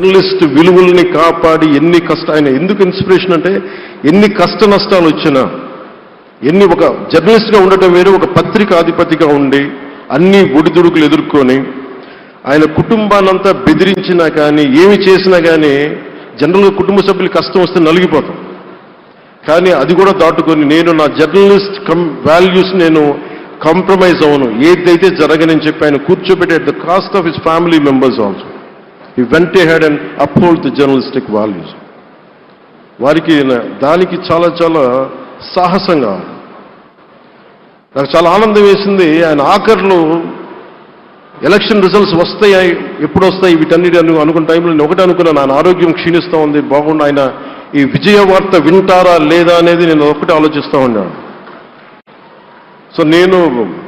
Journalist విలువల్ని కాపాడి ఆయన ఎందుకు ఇన్స్పిరేషన్ అంటే ఎన్ని కష్ట నష్టాలు వచ్చినా ఒక జర్నలిస్ట్గా ఉండటం వేరు, ఒక పత్రికాధిపతిగా ఉండి అన్ని ఒడిదుడుకులు ఎదుర్కొని ఆయన కుటుంబాన్నంతా బెదిరించినా కానీ ఏమి చేసినా కానీ జనరల్గా కుటుంబ సభ్యులు కష్టం వస్తే నలిగిపోతాం. కానీ అది కూడా దాటుకొని నేను నా జర్నలిస్ట్ వాల్యూస్ నేను కాంప్రమైజ్ అవును, ఏదైతే జరగనని చెప్పి ఆయన కూర్చోబెట్టి at the cost of his family members also he vent ahead and uphold the journalistic values. వారికి దానికి చాలా చాలా సాహసంగా నాకు చాలా ఆనందం వేసింది. ఆయన ఆఖర్లో ఎలక్షన్ రిజల్ట్స్ వస్తాయి, ఎప్పుడు వస్తాయి వీటన్నిటి అనుకున్న టైంలో నేను ఒకటి అనుకున్నాను, ఆయన ఆరోగ్యం క్షీణిస్తూ ఉంది, బాగుండు, ఆయన ఈ విజయ వార్త వింటారా లేదా అనేది నేను ఒకటి ఆలోచిస్తూ ఉన్నాను. సో నేను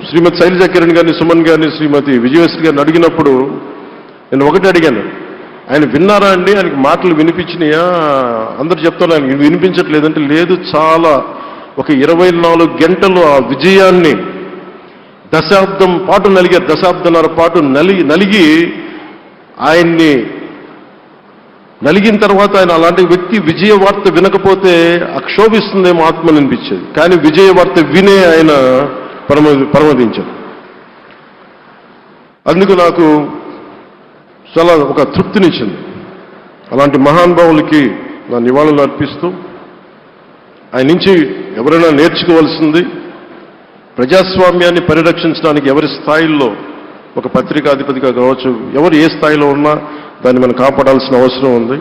శ్రీమతి శైలజ కిరణ్ గారిని, సుమన్ గారిని, శ్రీమతి విజయశ్రీ గారిని అడిగినప్పుడు నేను ఒకటి అడిగాను, ఆయన విన్నారా అండి, ఆయనకి మాటలు వినిపించినాయా? అందరు చెప్తాను ఆయన వినిపించట్లేదంటే లేదు, చాలా ఒక 24 గంటలు ఆ విజయాన్ని దశాబ్దం పాటు నలిగారు, దశాబ్దన్నర పాటు నలిగి ఆయన్ని నలిగిన తర్వాత ఆయన అలాంటి వ్యక్తి విజయ వార్త వినకపోతే అక్షోభిస్తుందేమో ఆత్మని అనిపించేది. కానీ విజయ వార్త వినే ఆయన పరమదించారు. అందుకు నాకు చాలా ఒక తృప్తినిచ్చింది. అలాంటి మహానుభావులకి నా నివాళులు అర్పిస్తూ ఆయన నుంచి ఎవరైనా నేర్చుకోవాల్సింది ప్రజాస్వామ్యాన్ని పరిరక్షించడానికి ఎవరి స్థాయిల్లో ఒక పత్రికాధిపతిగా కావచ్చు, ఎవరు ఏ స్థాయిలో ఉన్నా దాన్ని మనం కాపాడాల్సిన అవసరం ఉంది.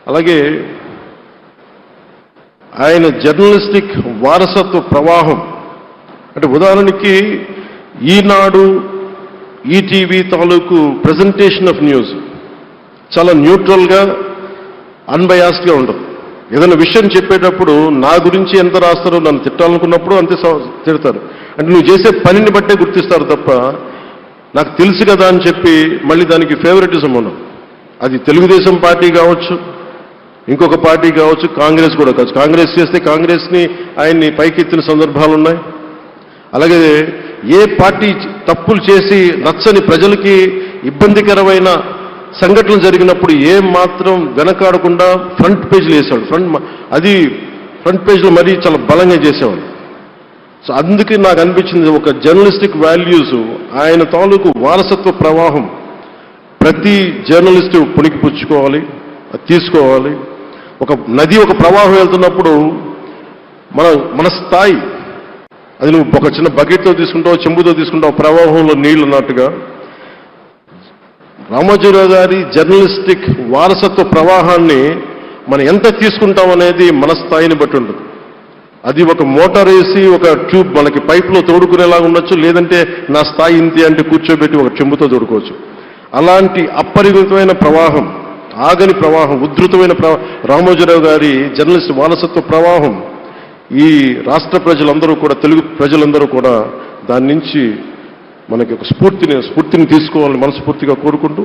అలాగే ఆయన జర్నలిస్టిక్ వారసత్వ ప్రవాహం అంటే ఉదాహరణకి ఈనాడు, ఈటీవీ తాలూకు ప్రజెంటేషన్ ఆఫ్ న్యూస్ చాలా న్యూట్రల్గా అన్బయాస్డ్గా ఉండదు. ఏదైనా విషయం చెప్పేటప్పుడు నా గురించి ఎంత రాస్తారో, నన్ను తిట్టాలనుకున్నప్పుడు అంతే తిడతారు. అంటే నువ్వు చేసే పనిని బట్టే గుర్తిస్తారు తప్ప నాకు తెలుసు కదా అని చెప్పి మళ్ళీ దానికి ఫేవరెటిజం ఉండదు. అది తెలుగుదేశం పార్టీ కావచ్చు, ఇంకొక పార్టీ కావచ్చు, కాంగ్రెస్ కూడా కావచ్చు. కాంగ్రెస్ చేస్తే కాంగ్రెస్ని ఆయన్ని పైకెత్తిన సందర్భాలు ఉన్నాయి. అలాగే ఏ పార్టీ తప్పులు చేసి నచ్చని ప్రజలకి ఇబ్బందికరమైన సంఘటనలు జరిగినప్పుడు ఏం మాత్రం వెనకాడకుండా ఫ్రంట్ పేజీలు వేసాడు. ఫ్రంట్ పేజ్లో మరీ చాలా బలంగా చేసేవాడు. సో అందుకే నాకు అనిపించింది ఒక జర్నలిస్టిక్ వాల్యూస్, ఆయన తాలూకు వారసత్వ ప్రవాహం ప్రతి జర్నలిస్టు పుణికి పుచ్చుకోవాలి, తీసుకోవాలి. ఒక నది ఒక ప్రవాహం వెళ్తున్నప్పుడు మన స్థాయి, అది నువ్వు ఒక చిన్న బకెట్తో తీసుకుంటావు, చెంబుతో తీసుకుంటావు, ప్రవాహంలో నీళ్లు ఉన్నట్టుగా రామోజీరావు గారి జర్నలిస్టిక్ వారసత్వ ప్రవాహాన్ని మనం ఎంత తీసుకుంటాం అనేది మన స్థాయిని బట్టి ఉంటుంది. అది ఒక మోటార్ వేసి ఒక ట్యూబ్ మనకి పైప్లో తోడుకునేలాగా ఉండొచ్చు, లేదంటే నా స్థాయి ఇంతే అంటే కూర్చోబెట్టి ఒక చెంబుతో తోడుకోవచ్చు. అలాంటి అపరిమితమైన ప్రవాహం, ఆగని ప్రవాహం, ఉధృతమైన రామోజీరావు గారి జర్నలిస్ట్ వారసత్వ ప్రవాహం ఈ రాష్ట్ర ప్రజలందరూ కూడా, తెలుగు ప్రజలందరూ కూడా దాని నుంచి మనకి ఒక స్ఫూర్తిని తీసుకోవాలని మనస్ఫూర్తిగా కోరుకుంటూ